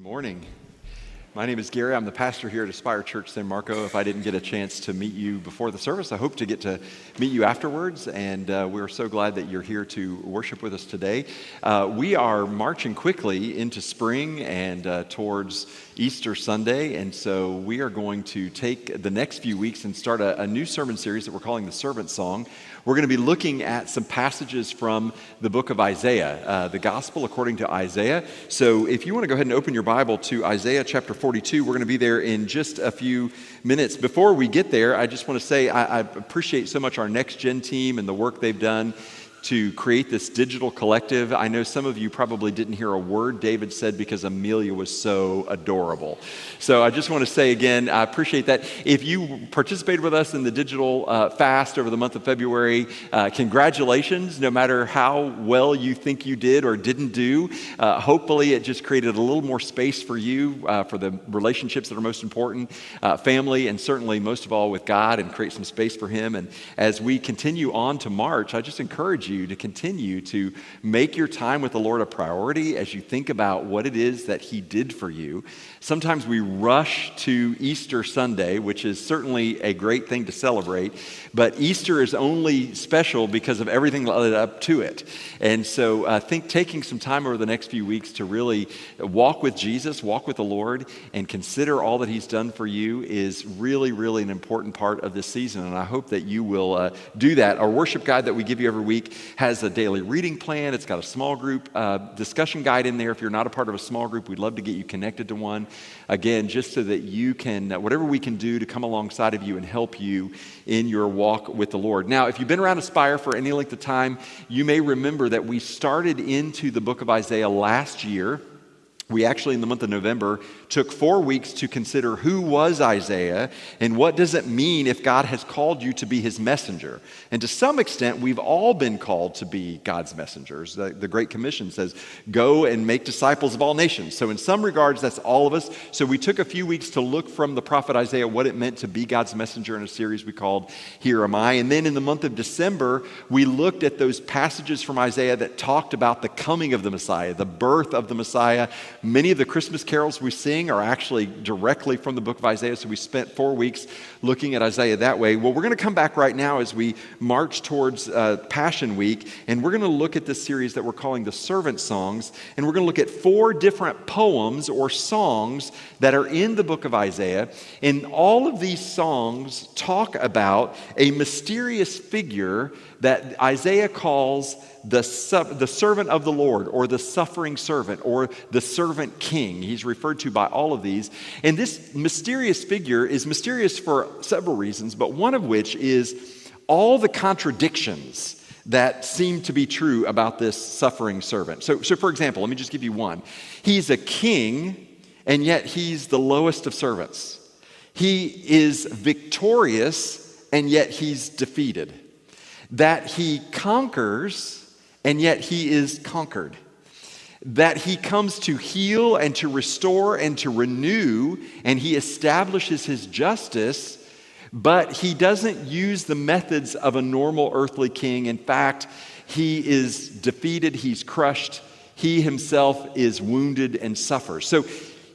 Morning. My name is Gary. I'm the pastor here at Aspire Church San Marco. If I didn't get a chance to meet you before the service, I hope to get to meet you afterwards, and we're so glad that you're here to worship with us today. We are marching quickly into spring and towards Easter Sunday, and so we are going to take the next few weeks and start a new sermon series that we're calling the Servant Song. We're going to be looking at some passages from the book of Isaiah, the Gospel according to Isaiah. So if you want to go ahead and open your Bible to Isaiah chapter 42, we're going to be there in just a few minutes. Before we get there, I just want to say I appreciate so much our Next Gen team and the work they've done to create this digital collective. I know some of you probably didn't hear a word David said because Amelia was so adorable. So I just want to say again, I appreciate that. If you participated with us in the digital fast over the month of February, congratulations, no matter how well you think you did or didn't do. Hopefully it just created a little more space for you, for the relationships that are most important, family, and certainly most of all with God, and create some space for Him. And as we continue on to March, I just encourage you to continue to make your time with the Lord a priority as you think about what it is that He did for you. Sometimes we rush to Easter Sunday, which is certainly a great thing to celebrate, but Easter is only special because of everything that led up to it. And so I think taking some time over the next few weeks to really walk with Jesus, walk with the Lord, and consider all that He's done for you is really, really an important part of this season. And I hope that you will do that. Our worship guide that we give you every week has a daily reading plan. It's got a small group discussion guide in there. If you're not a part of a small group, we'd love to get you connected to one. Again, just so that you can, whatever we can do to come alongside of you and help you in your walk with the Lord. Now, if you've been around Aspire for any length of time, you may remember that we started into the book of Isaiah last year. We actually, in the month of November, took 4 weeks to consider who was Isaiah and what does it mean if God has called you to be His messenger. And to some extent, we've all been called to be God's messengers. The Great Commission says, go and make disciples of all nations. So in some regards, that's all of us. So we took a few weeks to look from the prophet Isaiah what it meant to be God's messenger in a series we called Here Am I. And then in the month of December, we looked at those passages from Isaiah that talked about the coming of the Messiah, the birth of the Messiah. Many of the Christmas carols we sing are actually directly from the book of Isaiah, so we spent 4 weeks looking at Isaiah that way. Well, we're going to come back right now as we march towards Passion Week, and we're going to look at this series that we're calling the Servant Songs, and we're going to look at 4 different poems or songs that are in the book of Isaiah, and all of these songs talk about a mysterious figure that Isaiah calls the servant of the Lord, or the suffering servant, or the servant king. He's referred to by all of these. And this mysterious figure is mysterious for several reasons, but one of which is all the contradictions that seem to be true about this suffering servant. So for example, let me just give you one. He's a king, and yet he's the lowest of servants. He is victorious, and yet he's defeated. That he conquers, and yet he is conquered. That he comes to heal and to restore and to renew, and he establishes his justice, but he doesn't use the methods of a normal earthly king. In fact, he is defeated, he's crushed, he himself is wounded and suffers. So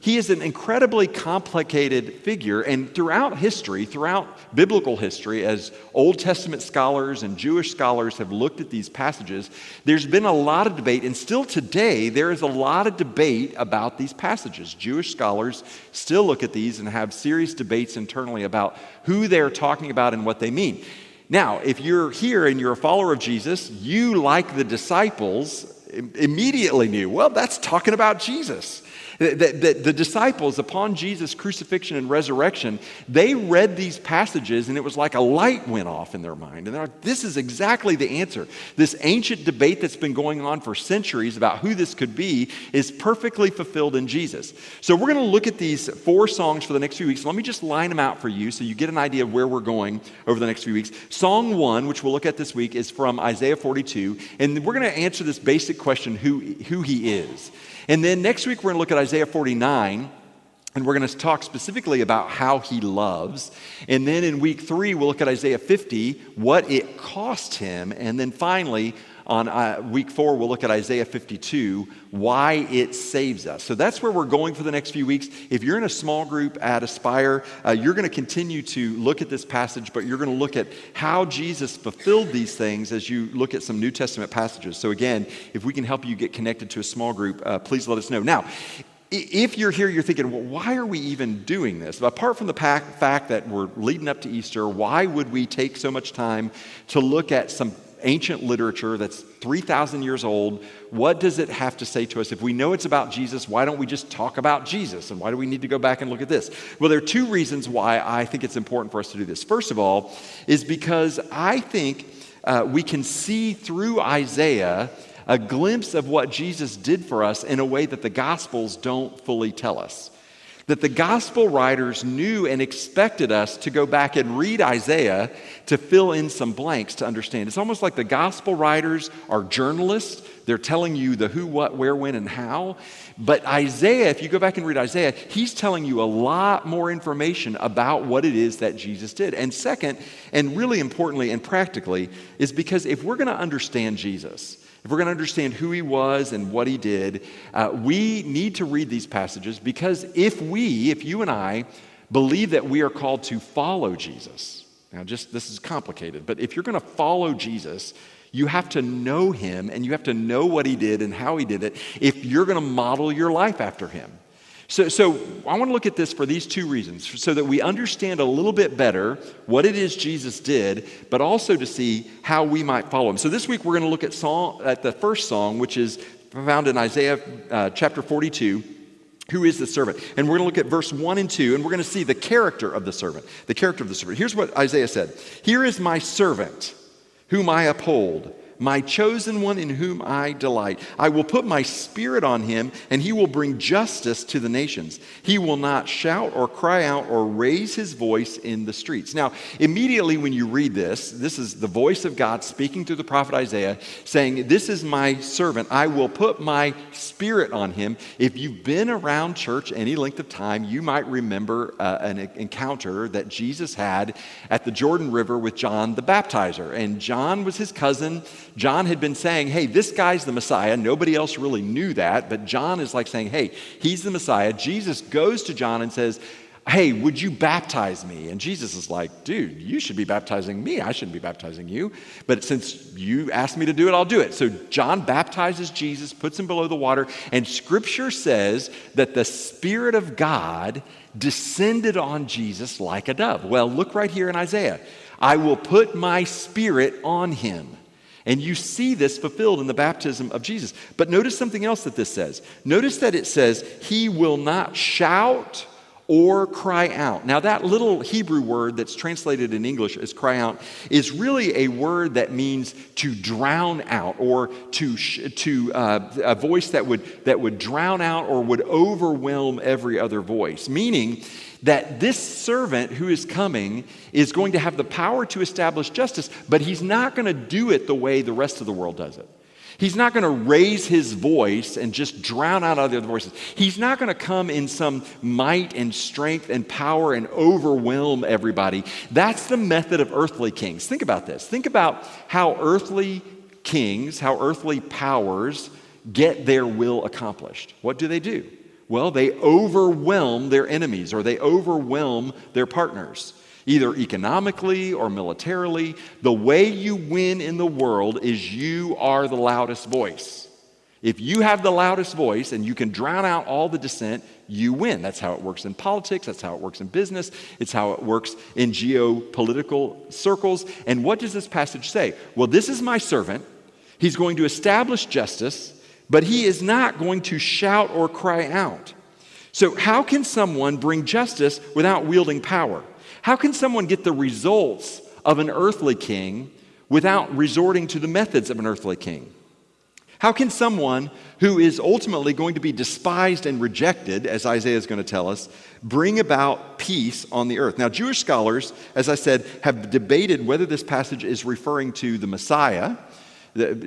he is an incredibly complicated figure, and throughout history, throughout biblical history, as Old Testament scholars and Jewish scholars have looked at these passages, there's been a lot of debate, and still today there is a lot of debate about these passages. Jewish scholars still look at these and have serious debates internally about who they're talking about and what they mean. Now, if you're here and you're a follower of Jesus, you, like the disciples, immediately knew, well, that's talking about Jesus. The disciples, upon Jesus' crucifixion and resurrection, they read these passages and it was like a light went off in their mind. And they're like, this is exactly the answer. This ancient debate that's been going on for centuries about who this could be is perfectly fulfilled in Jesus. So we're going to look at these 4 songs for the next few weeks. Let me just line them out for you so you get an idea of where we're going over the next few weeks. Song 1, which we'll look at this week, is from Isaiah 42. And we're going to answer this basic question, who He is. And then next week, we're going to look at Isaiah 49, and we're going to talk specifically about how He loves. And then in week 3, we'll look at Isaiah 50, what it cost Him. And then finally, On week 4, we'll look at Isaiah 52, why it saves us. So that's where we're going for the next few weeks. If you're in a small group at Aspire, you're going to continue to look at this passage, but you're going to look at how Jesus fulfilled these things as you look at some New Testament passages. So again, if we can help you get connected to a small group, please let us know. Now, if you're here, you're thinking, well, why are we even doing this? Apart from the fact that we're leading up to Easter, why would we take so much time to look at some ancient literature that's 3,000 years old? What does it have to say to us? If we know it's about Jesus, why don't we just talk about Jesus? And why do we need to go back and look at this? Well, there are two reasons why I think it's important for us to do this. First of all, is because I think we can see through Isaiah a glimpse of what Jesus did for us in a way that the Gospels don't fully tell us. That the Gospel writers knew and expected us to go back and read Isaiah to fill in some blanks to understand. It's almost like the Gospel writers are journalists. They're telling you the who, what, where, when, and how. But Isaiah, if you go back and read Isaiah, he's telling you a lot more information about what it is that Jesus did. And second, and really importantly and practically, is because if we're going to understand Jesus, if we're going to understand who he was and what he did, we need to read these passages, because if you and I believe that we are called to follow Jesus, now this is complicated, but if you're going to follow Jesus, you have to know him and you have to know what he did and how he did it if you're going to model your life after him. So I want to look at this for these two reasons, so that we understand a little bit better what it is Jesus did, but also to see how we might follow him. So this week we're going to look at the first song, which is found in Isaiah chapter 42, who is the servant. And we're going to look at verse 1 and 2, and we're going to see the character of the servant. The character of the servant. Here's what Isaiah said. "Here is my servant, whom I uphold, my chosen one in whom I delight. I will put my spirit on him, and he will bring justice to the nations. He will not shout or cry out or raise his voice in the streets." Now, immediately when you read this is the voice of God speaking through the prophet Isaiah, saying, "This is my servant. I will put my spirit on him." If you've been around church any length of time, you might remember an encounter that Jesus had at the Jordan River with John the Baptizer. And John was his cousin. John had been saying, hey, this guy's the Messiah. Nobody else really knew that, but John is like saying, hey, he's the Messiah. Jesus goes to John and says, hey, would you baptize me? And Jesus is like, dude, you should be baptizing me. I shouldn't be baptizing you. But since you asked me to do it, I'll do it. So John baptizes Jesus, puts him below the water, and Scripture says that the Spirit of God descended on Jesus like a dove. Well, look right here in Isaiah. I will put my Spirit on him. And you see this fulfilled in the baptism of Jesus. But notice something else that this says. Notice that it says, he will not shout or cry out. Now that little Hebrew word that's translated in English as cry out is really a word that means to drown out, or to a voice that would drown out or would overwhelm every other voice. Meaning that this servant who is coming is going to have the power to establish justice, but he's not going to do it the way the rest of the world does it. He's not going to raise his voice and just drown out other voices. He's not going to come in some might and strength and power and overwhelm everybody. That's the method of earthly kings. Think about this. Think about how earthly kings, how earthly powers get their will accomplished. What do? Well, they overwhelm their enemies, or they overwhelm their partners, either economically or militarily. The way you win in the world is you are the loudest voice. If you have the loudest voice and you can drown out all the dissent, you win. That's how it works in politics. That's how it works in business. It's how it works in geopolitical circles. And what does this passage say? Well, this is my servant. He's going to establish justice, but he is not going to shout or cry out. So how can someone bring justice without wielding power? How can someone get the results of an earthly king without resorting to the methods of an earthly king? How can someone who is ultimately going to be despised and rejected, as Isaiah is going to tell us, bring about peace on the earth? Now, Jewish scholars, as I said, have debated whether this passage is referring to the Messiah.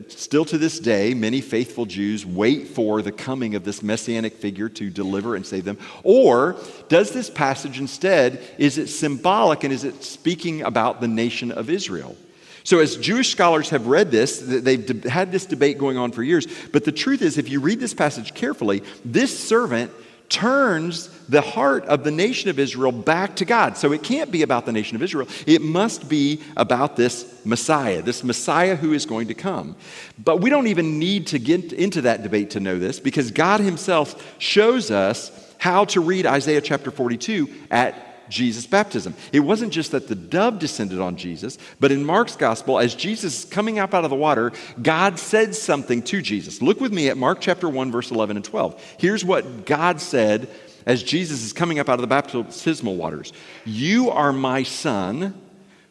Still to this day, many faithful Jews wait for the coming of this messianic figure to deliver and save them. Or does this passage instead, is it symbolic, and is it speaking about the nation of Israel? So as Jewish scholars have read this, they've had this debate going on for years, but the truth is, if you read this passage carefully, this servant turns the heart of the nation of Israel back to God. So it can't be about the nation of Israel. It must be about this Messiah who is going to come. But we don't even need to get into that debate to know this, because God himself shows us how to read Isaiah chapter 42 at Jesus' baptism. It wasn't just that the dove descended on Jesus, but in Mark's gospel, as Jesus is coming up out of the water, God said something to Jesus. Look with me at Mark chapter 1, verse 11 and 12. Here's what God said as Jesus is coming up out of the baptismal waters. "You are my son,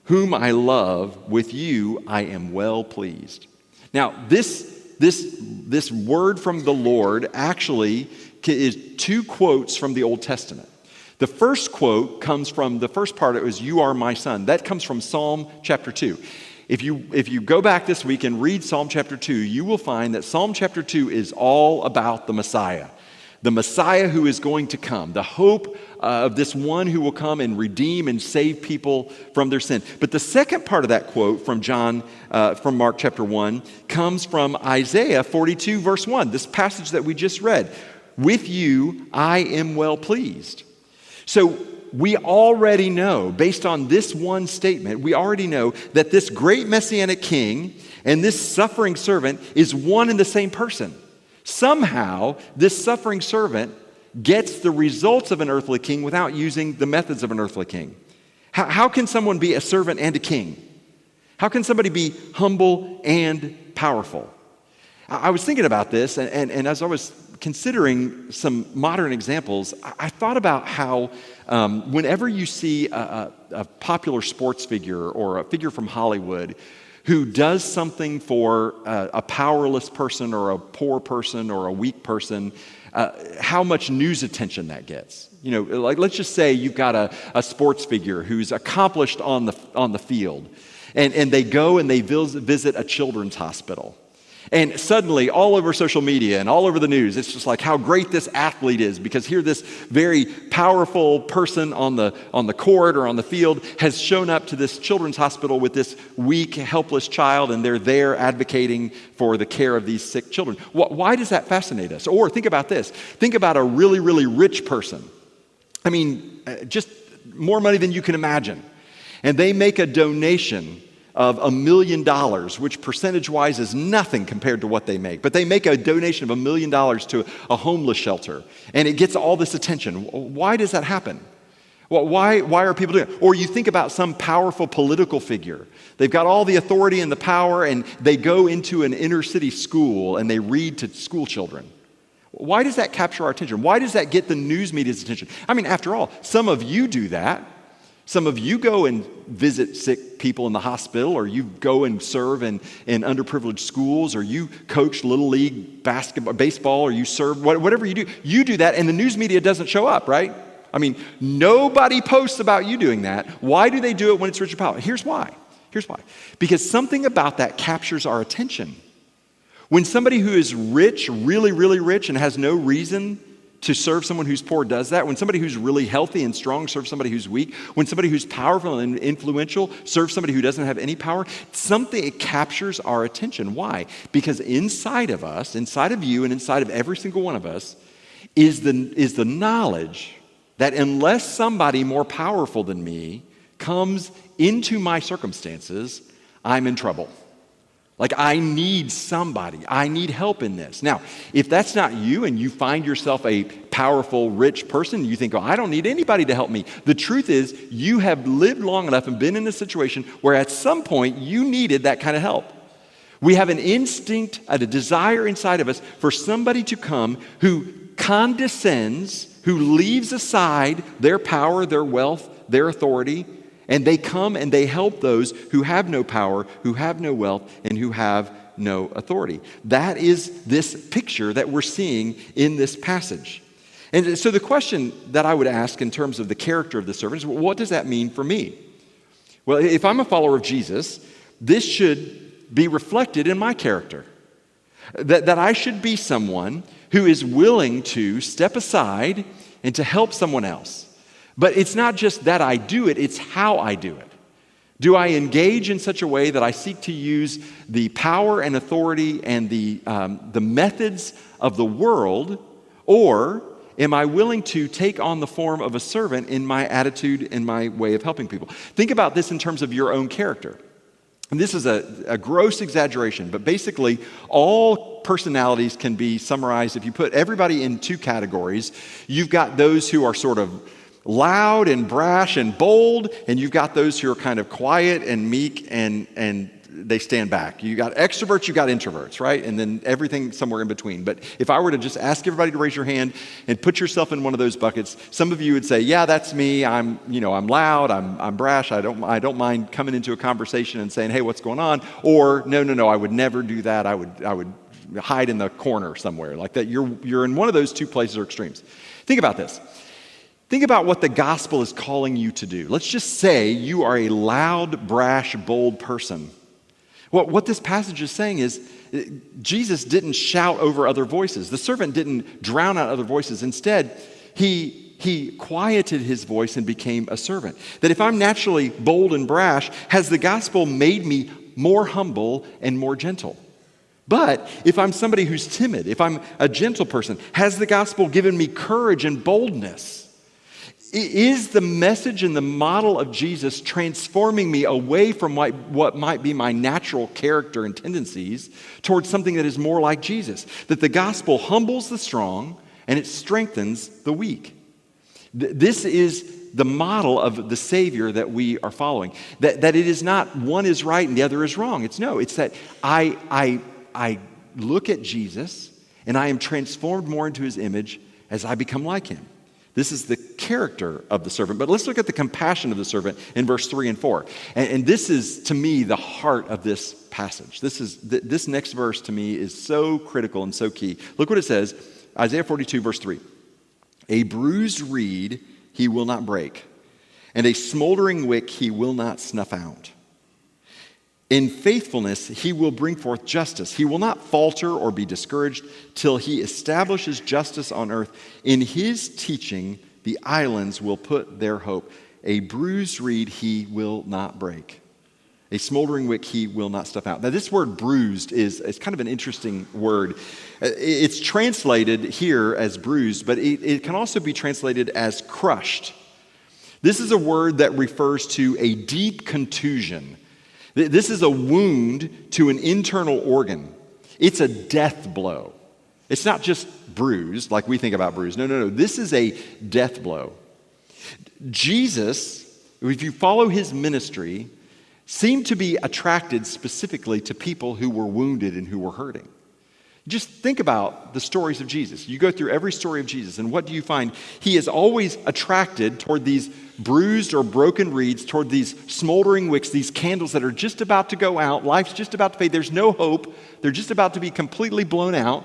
whom I love. With you I am well pleased." Now, this word from the Lord actually is two quotes from the Old Testament. The first quote comes from the first part. It was, "You are my son." That comes from Psalm chapter 2. If you go back this week and read Psalm chapter 2, you will find that Psalm chapter 2 is all about the Messiah who is going to come, the hope of this one who will come and redeem and save people from their sin. But the second part of that quote from Mark chapter 1 comes from Isaiah 42 verse 1, this passage that we just read. "With you I am well pleased." So we already know, based on this one statement, we already know that this great messianic king and this suffering servant is one and the same person. Somehow, this suffering servant gets the results of an earthly king without using the methods of an earthly king. How can someone be a servant and a king? How can somebody be humble and powerful? I was thinking about this, and as I was considering some modern examples, I thought about how whenever you see a popular sports figure or a figure from Hollywood who does something for a powerless person or a poor person or a weak person, how much news attention that gets. You know, like let's just say you've got a sports figure who's accomplished on the field, and they go and they visit a children's hospital. And suddenly, all over social media and all over the news, it's just like how great this athlete is, because here this very powerful person on the court or on the field has shown up to this children's hospital with this weak, helpless child, and they're there advocating for the care of these sick children. Why does that fascinate us? Or think about this. Think about a really, really rich person. I mean, just more money than you can imagine. And they make a donation of $1 million, which percentage-wise is nothing compared to what they make. But they make a donation of $1 million to a homeless shelter, and it gets all this attention. Why does that happen? Well, why are people doing it? Or you think about some powerful political figure. They've got all the authority and the power, and they go into an inner-city school, and they read to school children. Why does that capture our attention? Why does that get the news media's attention? I mean, after all, some of you do that. Some of you go and visit sick people in the hospital, or you go and serve in underprivileged schools, or you coach Little League basketball, baseball, or you serve, whatever you do. You do that, and the news media doesn't show up, right? I mean, nobody posts about you doing that. Why do they do it when it's rich and powerful? Here's why. Because something about that captures our attention. When somebody who is rich, really, really rich, and has no reason to serve someone who's poor does that, when somebody who's really healthy and strong serves somebody who's weak, when somebody who's powerful and influential serves somebody who doesn't have any power, it captures our attention. Why? Because inside of us, inside of you, and inside of every single one of us is the knowledge that unless somebody more powerful than me comes into my circumstances, I'm in trouble. Like, I need somebody. I need help in this. Now, if that's not you and you find yourself a powerful, rich person, you think, oh, I don't need anybody to help me. The truth is, you have lived long enough and been in a situation where at some point you needed that kind of help. We have an instinct, a desire inside of us for somebody to come who condescends, who leaves aside their power, their wealth, their authority, and they come and they help those who have no power, who have no wealth, and who have no authority. That is this picture that we're seeing in this passage. And so the question that I would ask in terms of the character of the servant is, well, what does that mean for me? Well, if I'm a follower of Jesus, this should be reflected in my character. That I should be someone who is willing to step aside and to help someone else. But it's not just that I do it, it's how I do it. Do I engage in such a way that I seek to use the power and authority and the methods of the world, or am I willing to take on the form of a servant in my attitude and my way of helping people? Think about this in terms of your own character. And this is a gross exaggeration, but basically all personalities can be summarized. If you put everybody in two categories, you've got those who are sort of loud and brash and bold, and you've got those who are kind of quiet and meek and they stand back. You got extroverts, you got introverts, right? And then everything somewhere in between. But if I were to just ask everybody to raise your hand and put yourself in one of those buckets, some of you would say, "Yeah, that's me. I'm loud. I'm brash. I don't mind coming into a conversation and saying, 'Hey, what's going on?' Or no, I would never do that. I would hide in the corner somewhere like that." You're in one of those two places or extremes. Think about this. Think about what the gospel is calling you to do. Let's just say you are a loud, brash, bold person. What this passage is saying is Jesus didn't shout over other voices. The servant didn't drown out other voices. Instead, he quieted his voice and became a servant. That if I'm naturally bold and brash, has the gospel made me more humble and more gentle? But if I'm somebody who's timid, if I'm a gentle person, has the gospel given me courage and boldness? Is the message and the model of Jesus transforming me away from what might be my natural character and tendencies towards something that is more like Jesus? That the gospel humbles the strong and it strengthens the weak. This is the model of the Savior that we are following. That it is not one is right and the other is wrong. It's that I look at Jesus and I am transformed more into his image as I become like him. This is the character of the servant. But let's look at the compassion of the servant in verse 3 and 4. And this is, to me, the heart of this passage. This next verse, to me, is so critical and so key. Look what it says, Isaiah 42, verse 3. "A bruised reed he will not break, and a smoldering wick he will not snuff out. In faithfulness he will bring forth justice. He will not falter or be discouraged till he establishes justice on earth. In his teaching the islands will put their hope. A bruised reed he will not break. A smoldering wick he will not snuff out." Now this word bruised is kind of an interesting word. It's translated here as bruised, but it can also be translated as crushed. This is a word that refers to a deep contusion. This is a wound to an internal organ. It's a death blow. It's not just bruised like we think about bruised. No. This is a death blow. Jesus, if you follow his ministry, seemed to be attracted specifically to people who were wounded and who were hurting. Just think about the stories of Jesus. You go through every story of Jesus, and what do you find? He is always attracted toward these bruised or broken reeds, toward these smoldering wicks, these candles that are just about to go out. Life's just about to fade. There's no hope. They're just about to be completely blown out,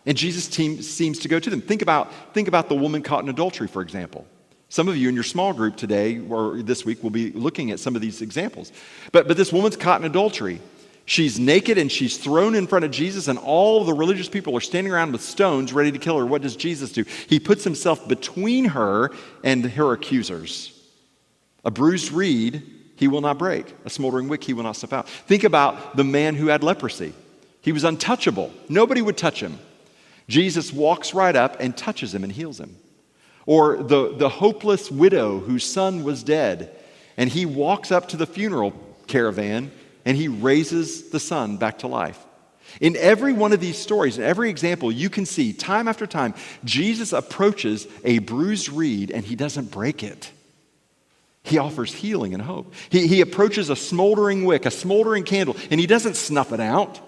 and Jesus seems to go to them. Think about the woman caught in adultery, for example. Some of you in your small group today or this week will be looking at some of these examples. But this woman's caught in adultery. She's naked and she's thrown in front of Jesus, and all the religious people are standing around with stones ready to kill her. What does Jesus do? He puts himself between her and her accusers. A bruised reed he will not break. A smoldering wick he will not snuff out. Think about the man who had leprosy. He was untouchable. Nobody would touch him. Jesus walks right up and touches him and heals him. Or the hopeless widow whose son was dead, and he walks up to the funeral caravan and he raises the son back to life. In every one of these stories, in every example, you can see time after time, Jesus approaches a bruised reed and he doesn't break it. He offers healing and hope. He approaches a smoldering wick, a smoldering candle, and he doesn't snuff it out.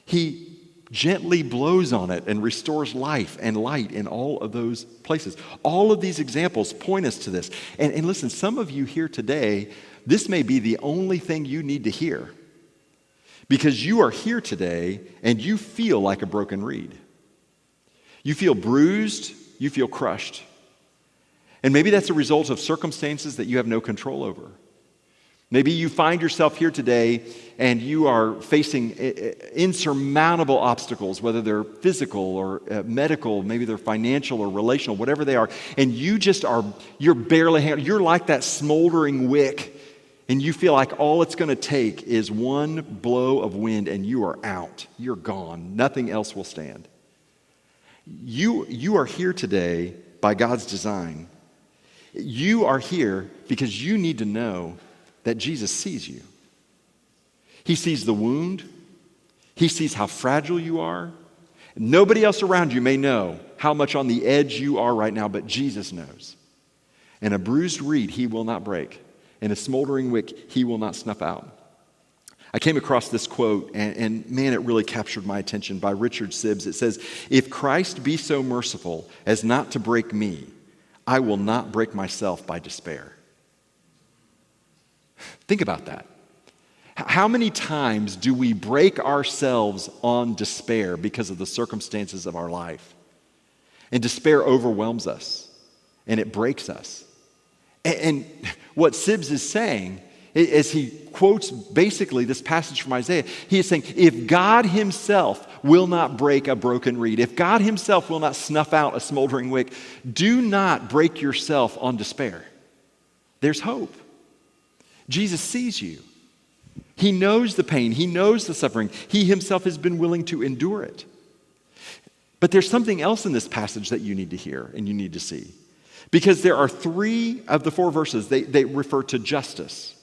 He gently blows on it and restores life and light in all of those places. All of these examples point us to this. And listen, some of you here today, this may be the only thing you need to hear, because you are here today and you feel like a broken reed. You feel bruised, you feel crushed. And maybe that's a result of circumstances that you have no control over. Maybe you find yourself here today and you are facing insurmountable obstacles, whether they're physical or medical, maybe they're financial or relational, whatever they are, and you're barely handling. You're like that smoldering wick, and you feel like all it's going to take is one blow of wind and you are out. You're gone. Nothing else will stand. You are here today by God's design. You are here because you need to know that Jesus sees you. He sees the wound. He sees how fragile you are. Nobody else around you may know how much on the edge you are right now, but Jesus knows. And a bruised reed he will not break, and a smoldering wick he will not snuff out. I came across this quote, and man, it really captured my attention, by Richard Sibbs. It says, "If Christ be so merciful as not to break me, I will not break myself by despair." Think about that. How many times do we break ourselves on despair because of the circumstances of our life? And despair overwhelms us, and it breaks us. And what Sibbs is saying, as he quotes basically this passage from Isaiah, he is saying, if God himself will not break a broken reed, if God himself will not snuff out a smoldering wick, do not break yourself on despair. There's hope. Jesus sees you. He knows the pain. He knows the suffering. He himself has been willing to endure it. But there's something else in this passage that you need to hear and you need to see. Because there are 3 of the 4 verses, they refer to justice.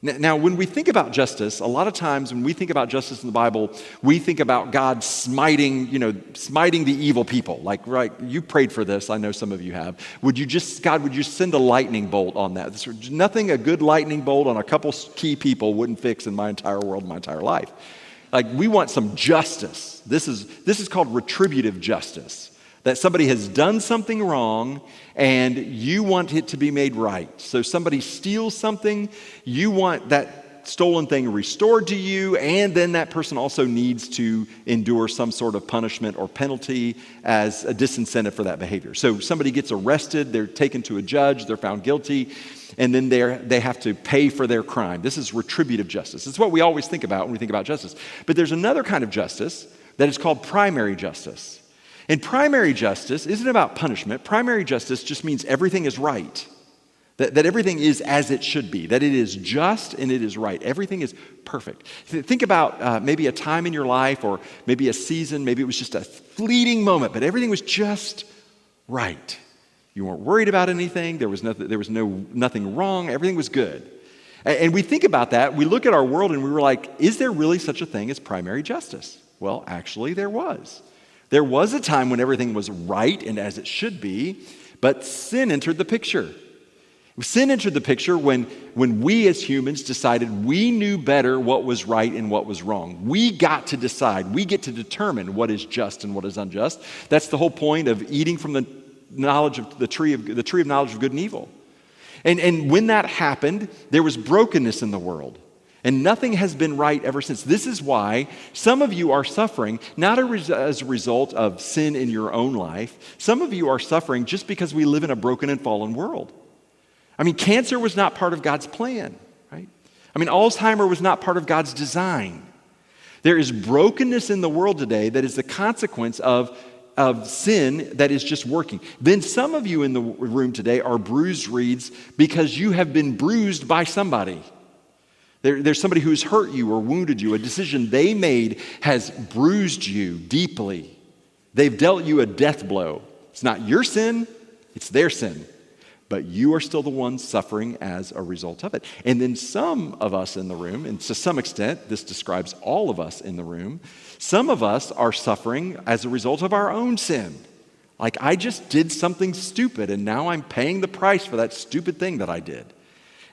Now, when we think about justice, a lot of times when we think about justice in the Bible, we think about God smiting the evil people. Like, right, you prayed for this, I know some of you have. God, would you send a lightning bolt on that? Nothing a good lightning bolt on a couple key people wouldn't fix in my entire world, my entire life. Like, we want some justice. This is called retributive justice. That somebody has done something wrong and you want it to be made right. So somebody steals something, you want that stolen thing restored to you, and then that person also needs to endure some sort of punishment or penalty as a disincentive for that behavior. So somebody gets arrested, they're taken to a judge, they're found guilty, and then they have to pay for their crime. This is retributive justice. It's what we always think about when we think about justice. But there's another kind of justice that is called primary justice. And primary justice isn't about punishment. Primary justice just means everything is right. That everything is as it should be. That it is just and it is right. Everything is perfect. Think about maybe a time in your life or maybe a season. Maybe it was just a fleeting moment, but everything was just right. You weren't worried about anything. There was nothing wrong. Everything was good. And we think about that. We look at our world and we were like, is there really such a thing as primary justice? Well, actually there was. There was a time when everything was right and as it should be, but sin entered the picture. Sin entered the picture when we as humans decided we knew better what was right and what was wrong. We got to decide. We get to determine what is just and what is unjust. That's the whole point of eating from the knowledge of the tree of knowledge of good and evil. And when that happened, there was brokenness in the world. And nothing has been right ever since. This is why some of you are suffering, not as a result of sin in your own life. Some of you are suffering just because we live in a broken and fallen world. I mean, cancer was not part of God's plan, right? I mean, Alzheimer was not part of God's design. There is brokenness in the world today that is the consequence of sin that is just working. Then some of you in the room today are bruised reeds because you have been bruised by somebody. There's somebody who's hurt you or wounded you. A decision they made has bruised you deeply. They've dealt you a death blow. It's not your sin, it's their sin. But you are still the one suffering as a result of it. And then some of us in the room, and to some extent, this describes all of us in the room, some of us are suffering as a result of our own sin. Like, I just did something stupid, and now I'm paying the price for that stupid thing that I did.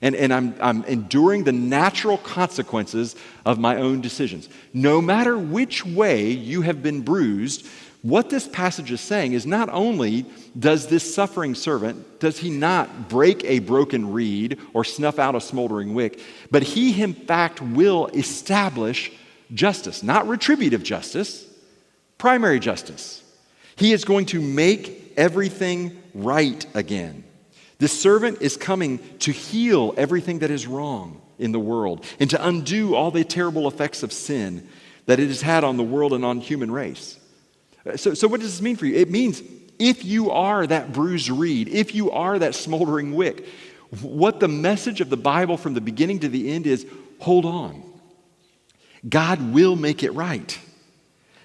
And I'm enduring the natural consequences of my own decisions. No matter which way you have been bruised, what this passage is saying is not only does this suffering servant, does he not break a broken reed or snuff out a smoldering wick, but he in fact will establish justice, not retributive justice, primary justice. He is going to make everything right again. This servant is coming to heal everything that is wrong in the world and to undo all the terrible effects of sin that it has had on the world and on human race. So what does this mean for you? It means if you are that bruised reed, if you are that smoldering wick, What the message of the Bible from the beginning to the end is, hold on. God will make it right.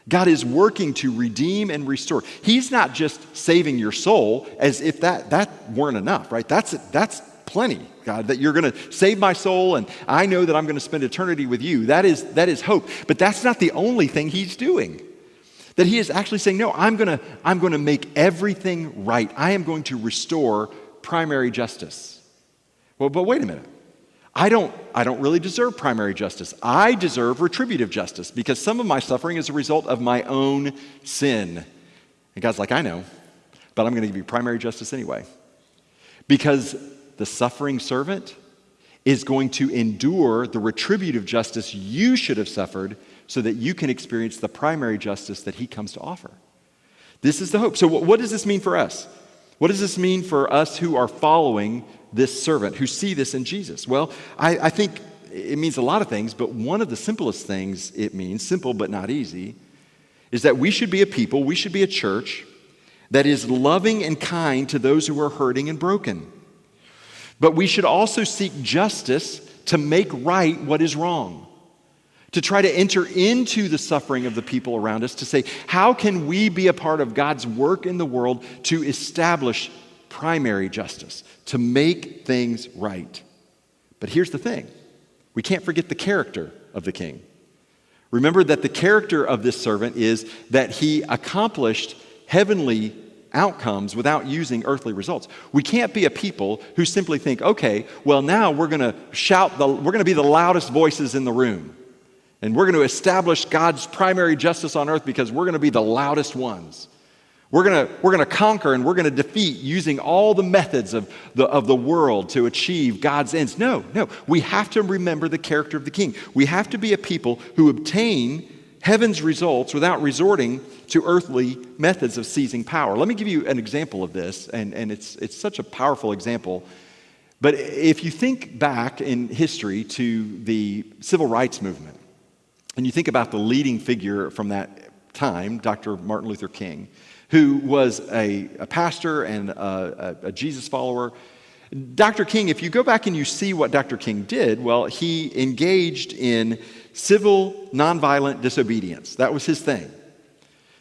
God is working to redeem and restore. He's not just saving your soul as if that weren't enough, right? That's plenty, God, that you're going to save my soul and I know that I'm going to spend eternity with you. That is hope. But that's not the only thing he's doing. That he is actually saying, no, I'm going to make everything right. I am going to restore primary justice. Well, but wait a minute. I don't really deserve primary justice. I deserve retributive justice because some of my suffering is a result of my own sin. And God's like, I know, but I'm going to give you primary justice anyway. Because the suffering servant is going to endure the retributive justice you should have suffered so that you can experience the primary justice that he comes to offer. This is the hope. So what does this mean for us? What does this mean for us who are following this servant, who see this in Jesus? Well, I think it means a lot of things, but one of the simplest things it means, simple but not easy, is that we should be a people, we should be a church that is loving and kind to those who are hurting and broken. But we should also seek justice to make right what is wrong, to try to enter into the suffering of the people around us, to say, how can we be a part of God's work in the world to establish primary justice, to make things right? But here's the thing. We can't forget the character of the king. Remember that the character of this servant is that he accomplished heavenly outcomes without using earthly results. We can't be a people who simply think, okay, well now we're going to be the loudest voices in the room. And we're going to establish God's primary justice on earth because we're going to be the loudest ones. We're going to conquer and we're going to defeat using all the methods of the world to achieve God's ends. No. We have to remember the character of the king. We have to be a people who obtain heaven's results without resorting to earthly methods of seizing power. Let me give you an example of this, and it's such a powerful example. But if you think back in history to the civil rights movement, and you think about the leading figure from that time, Dr. Martin Luther King, who was a pastor and a Jesus follower. Dr. King, if you go back and you see what Dr. King did, well, he engaged in civil nonviolent disobedience. That was his thing.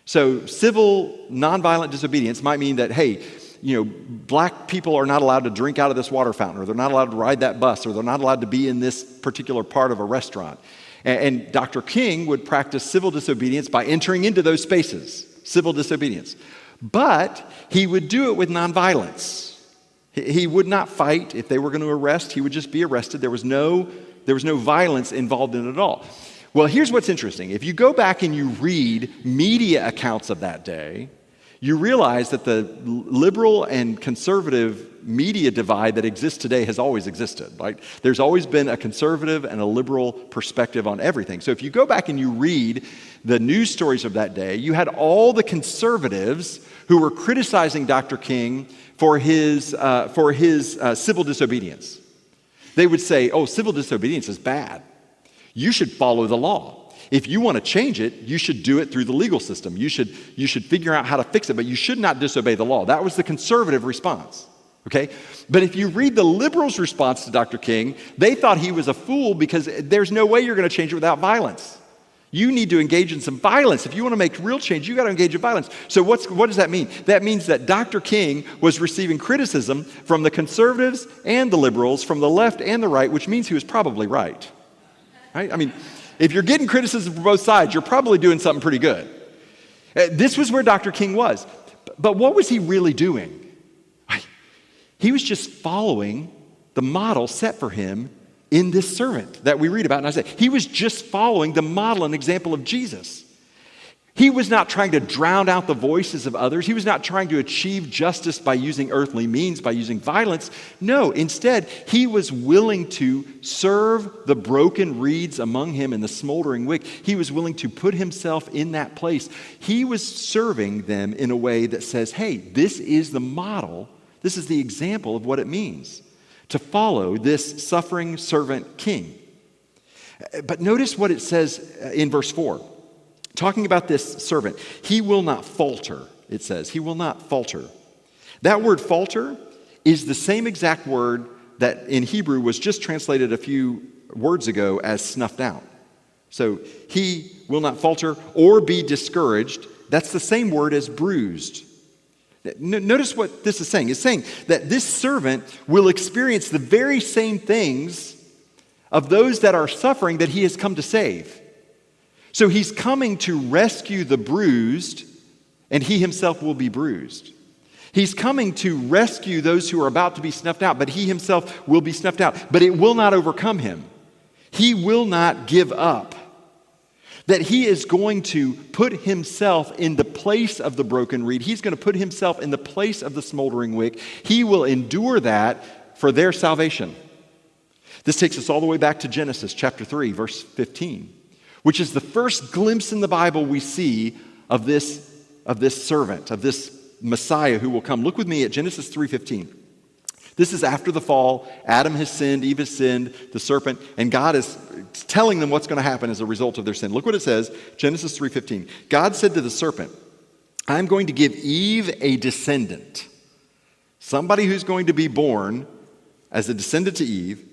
So civil nonviolent disobedience might mean that, hey, black people are not allowed to drink out of this water fountain, or they're not allowed to ride that bus, or they're not allowed to be in this particular part of a restaurant. And Dr. King would practice civil disobedience by entering into those spaces, civil disobedience. But he would do it with nonviolence. He would not fight. If they were going to arrest, he would just be arrested. There was no violence involved in it at all. Well, here's what's interesting. If you go back and you read media accounts of that day, you realize that the liberal and conservative media divide that exists today has always existed. Right? There's always been a conservative and a liberal perspective on everything. So if you go back and you read the news stories of that day, you had all the conservatives who were criticizing Dr. King for his civil disobedience. They would say, oh, civil disobedience is bad. You should follow the law. If you want to change it, you should do it through the legal system. You should figure out how to fix it, but you should not disobey the law. That was the conservative response, okay? But if you read the liberals' response to Dr. King, they thought he was a fool because there's no way you're going to change it without violence. You need to engage in some violence. If you want to make real change, you got to engage in violence. So what does that mean? That means that Dr. King was receiving criticism from the conservatives and the liberals, from the left and the right, which means he was probably right. Right? I mean, if you're getting criticism from both sides, you're probably doing something pretty good. This was where Dr. King was. But what was he really doing? He was just following the model set for him in this servant that we read about in Isaiah. He was just following the model and example of Jesus. He was not trying to drown out the voices of others. He was not trying to achieve justice by using earthly means, by using violence. No, instead, he was willing to serve the broken reeds among him and the smoldering wick. He was willing to put himself in that place. He was serving them in a way that says, hey, this is the model, this is the example of what it means to follow this suffering servant king. But notice what it says in verse 4. Talking about this servant, he will not falter, it says. He will not falter. That word falter is the same exact word that in Hebrew was just translated a few words ago as snuffed out. So he will not falter or be discouraged. That's the same word as bruised. Notice what this is saying. It's saying that this servant will experience the very same things of those that are suffering that he has come to save. So he's coming to rescue the bruised, and he himself will be bruised. He's coming to rescue those who are about to be snuffed out, but he himself will be snuffed out. But it will not overcome him. He will not give up. That he is going to put himself in the place of the broken reed. He's going to put himself in the place of the smoldering wick. He will endure that for their salvation. This takes us all the way back to Genesis chapter 3, verse 15, which is the first glimpse in the Bible we see of this servant, of this Messiah who will come. Look with me at Genesis 3:15. This is after the fall. Adam has sinned, Eve has sinned, the serpent, and God is telling them what's going to happen as a result of their sin. Look what it says, Genesis 3:15. God said to the serpent, I'm going to give Eve a descendant, somebody who's going to be born as a descendant to Eve,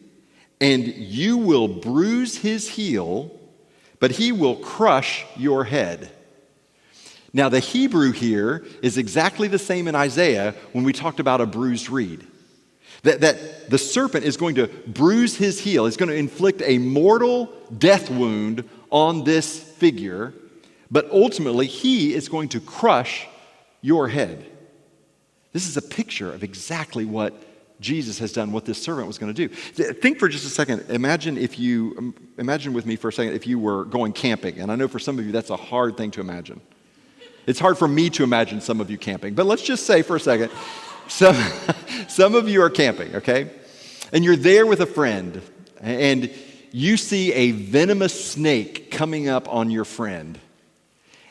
and you will bruise his heel, but he will crush your head. Now, the Hebrew here is exactly the same in Isaiah when we talked about a bruised reed. That the serpent is going to bruise his heel. He's going to inflict a mortal death wound on this figure, but ultimately he is going to crush your head. This is a picture of exactly what Jesus has done, what this servant was going to do. Think for just a second. Imagine with me for a second if you were going camping. And I know for some of you that's a hard thing to imagine. It's hard for me to imagine some of you camping. But let's just say for a second, some of you are camping, okay? And you're there with a friend, and you see a venomous snake coming up on your friend.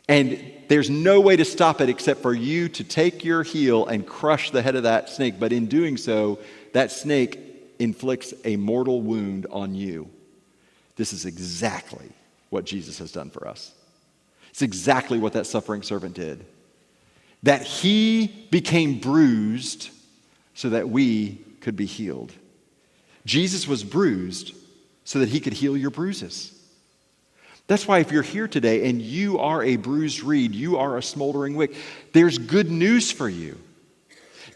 And there's no way to stop it except for you to take your heel and crush the head of that snake. But in doing so, that snake inflicts a mortal wound on you. This is exactly what Jesus has done for us. It's exactly what that suffering servant did. That he became bruised so that we could be healed. Jesus was bruised so that he could heal your bruises. That's why if you're here today and you are a bruised reed, you are a smoldering wick, there's good news for you.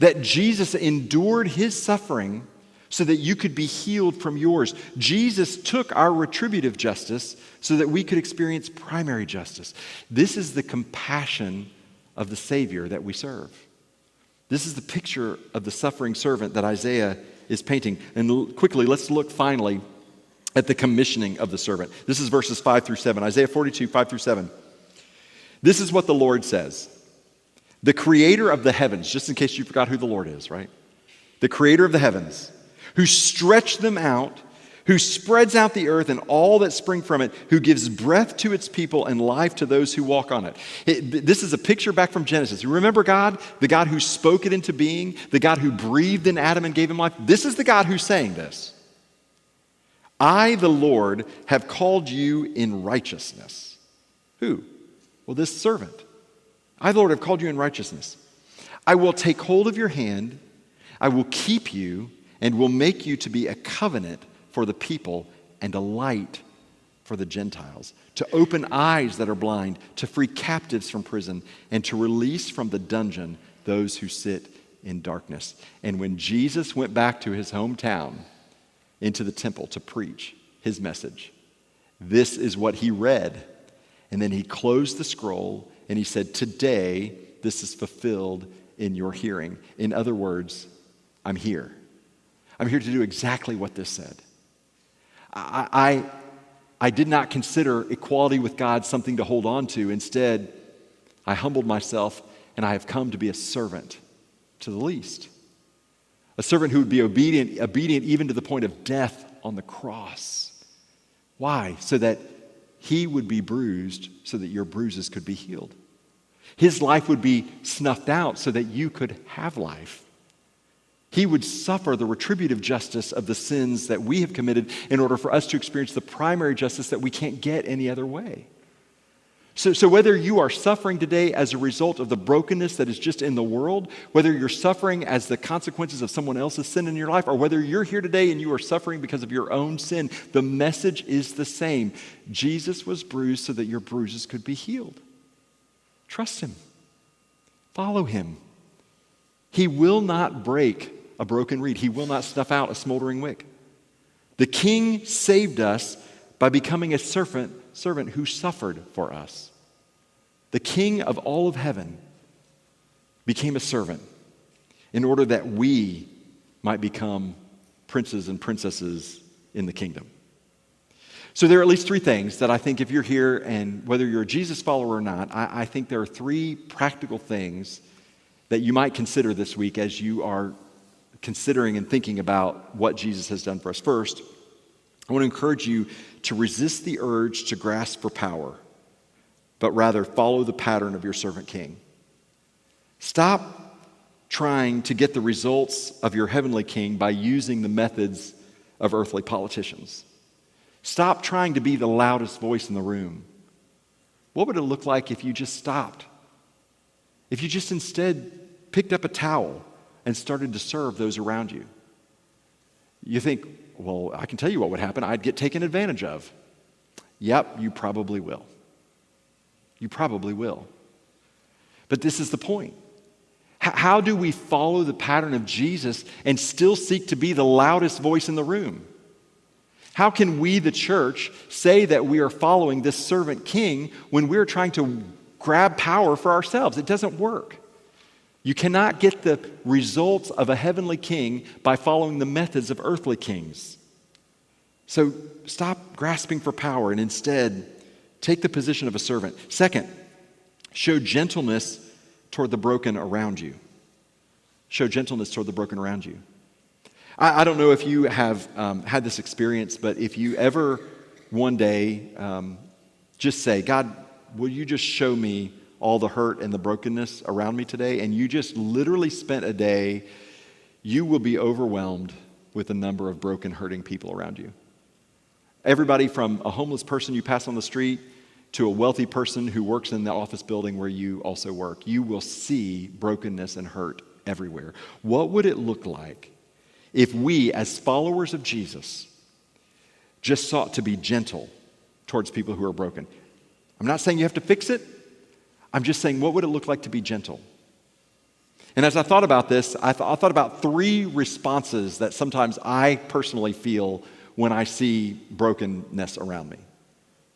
That Jesus endured his suffering so that you could be healed from yours. Jesus took our retributive justice so that we could experience primary justice. This is the compassion of the Savior that we serve. This is the picture of the suffering servant that Isaiah is painting. And quickly, let's look finally at the commissioning of the servant. This is verses 5 through 7. Isaiah 42, 5 through 7. This is what the Lord says. The creator of the heavens, just in case you forgot who the Lord is, right? The creator of the heavens, who stretched them out, who spreads out the earth and all that spring from it, who gives breath to its people and life to those who walk on it. This is a picture back from Genesis. You remember God? The God who spoke it into being, the God who breathed in Adam and gave him life. This is the God who's saying this. I, the Lord, have called you in righteousness. Who? Well, this servant. I, the Lord, have called you in righteousness. I will take hold of your hand. I will keep you and will make you to be a covenant for the people and a light for the Gentiles, to open eyes that are blind, to free captives from prison, and to release from the dungeon those who sit in darkness. And when Jesus went back to his hometown, into the temple to preach his message, this is what he read. And then he closed the scroll and he said, today this is fulfilled in your hearing. In other words, I'm here. I'm here to do exactly what this said. I did not consider equality with God something to hold on to. Instead, I humbled myself and I have come to be a servant to the least. A servant who would be obedient even to the point of death on the cross. Why? So that he would be bruised so that your bruises could be healed. His life would be snuffed out so that you could have life. He would suffer the retributive justice of the sins that we have committed in order for us to experience the primary justice that we can't get any other way. So whether you are suffering today as a result of the brokenness that is just in the world, whether you're suffering as the consequences of someone else's sin in your life, or whether you're here today and you are suffering because of your own sin, the message is the same. Jesus was bruised so that your bruises could be healed. Trust him. Follow him. He will not break a broken reed. He will not snuff out a smoldering wick. The King saved us by becoming a servant who suffered for us. The King of all of heaven became a servant in order that we might become princes and princesses in the kingdom. So there are at least three things that I think if you're here and whether you're a Jesus follower or not, I think there are three practical things that you might consider this week as you are considering and thinking about what Jesus has done for us. First, I want to encourage you to resist the urge to grasp for power, but rather follow the pattern of your servant king. Stop trying to get the results of your heavenly king by using the methods of earthly politicians. Stop trying to be the loudest voice in the room. What would it look like if you just stopped? If you just instead picked up a towel and started to serve those around you? You think, well, I can tell you what would happen. I'd get taken advantage of. Yep, you probably will. You probably will. But this is the point. How do we follow the pattern of Jesus and still seek to be the loudest voice in the room? How can we, the church, say that we are following this servant king when we're trying to grab power for ourselves? It doesn't work. You cannot get the results of a heavenly king by following the methods of earthly kings. So stop grasping for power and instead take the position of a servant. Second, show gentleness toward the broken around you. Show gentleness toward the broken around you. I don't know if you have had this experience, but if you ever one day just say, God, will you just show me all the hurt and the brokenness around me today? And you just literally spent a day, you will be overwhelmed with the number of broken, hurting people around you. Everybody from a homeless person you pass on the street to a wealthy person who works in the office building where you also work. You will see brokenness and hurt everywhere. What would it look like if we, as followers of Jesus, just sought to be gentle towards people who are broken? I'm not saying you have to fix it. I'm just saying, what would it look like to be gentle? And as I thought about this, I thought about three responses that sometimes I personally feel when I see brokenness around me.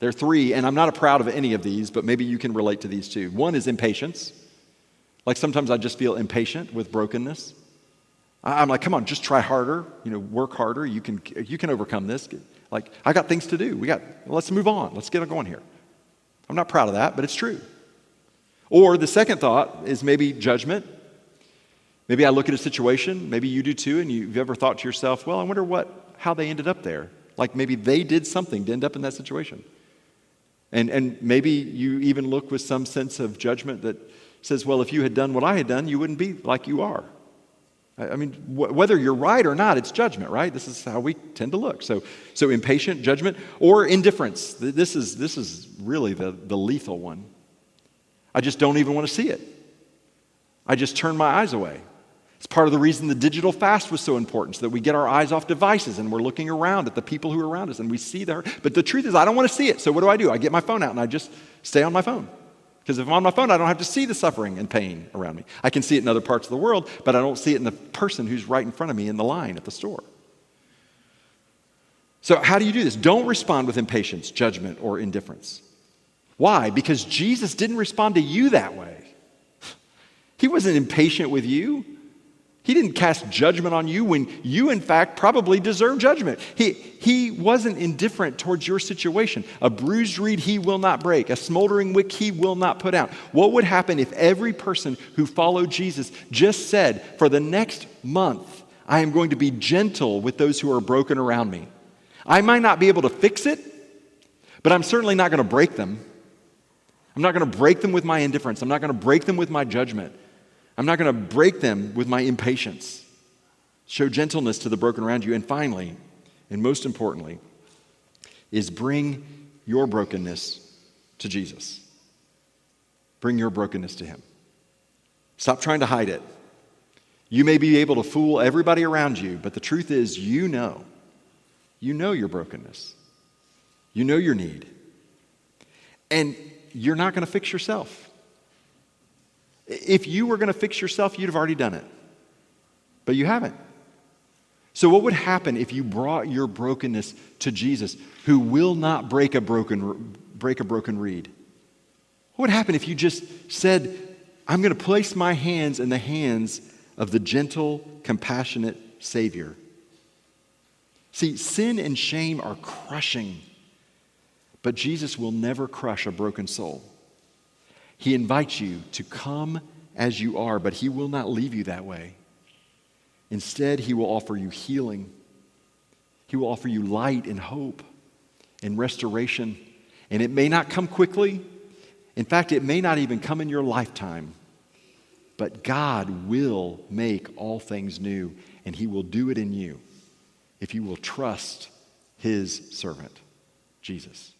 There are three, and I'm not proud of any of these, but maybe you can relate to these too. One is impatience. Like sometimes I just feel impatient with brokenness. I'm like, come on, just try harder, work harder. You can overcome this. Like, I got things to do. Let's move on. Let's get going here. I'm not proud of that, but it's true. Or the second thought is maybe judgment. Maybe I look at a situation, maybe you do too, and you've ever thought to yourself, well, I wonder how they ended up there. Like maybe they did something to end up in that situation. And maybe you even look with some sense of judgment that says, well, if you had done what I had done, you wouldn't be like you are. I mean, whether you're right or not, it's judgment, right? This is how we tend to look. So impatient, judgment, or indifference. This is really the lethal one. I just don't even want to see it. I just turn my eyes away. It's part of the reason the digital fast was so important, so that we get our eyes off devices and we're looking around at the people who are around us and we see the hurt. But the truth is, I don't want to see it. So what do? I get my phone out and I just stay on my phone. Because if I'm on my phone, I don't have to see the suffering and pain around me. I can see it in other parts of the world, but I don't see it in the person who's right in front of me in the line at the store. So how do you do this? Don't respond with impatience, judgment, or indifference. Why? Because Jesus didn't respond to you that way. He wasn't impatient with you. He didn't cast judgment on you when you, in fact, probably deserve judgment. He wasn't indifferent towards your situation. A bruised reed he will not break. A smoldering wick he will not put out. What would happen if every person who followed Jesus just said, for the next month, I am going to be gentle with those who are broken around me. I might not be able to fix it, but I'm certainly not going to break them. I'm not going to break them with my indifference. I'm not going to break them with my judgment. I'm not going to break them with my impatience. Show gentleness to the broken around you. And finally, and most importantly, is bring your brokenness to Jesus. Bring your brokenness to him. Stop trying to hide it. You may be able to fool everybody around you, but the truth is you know. You know your brokenness. You know your need. And you're not going to fix yourself. If you were going to fix yourself, you'd have already done it. But you haven't. So what would happen if you brought your brokenness to Jesus, who will not break a broken reed? What would happen if you just said, I'm going to place my hands in the hands of the gentle, compassionate Savior? See, sin and shame are crushing, but Jesus will never crush a broken soul. He invites you to come as you are, but he will not leave you that way. Instead, he will offer you healing. He will offer you light and hope and restoration. And it may not come quickly. In fact, it may not even come in your lifetime. But God will make all things new, and he will do it in you if you will trust his servant, Jesus.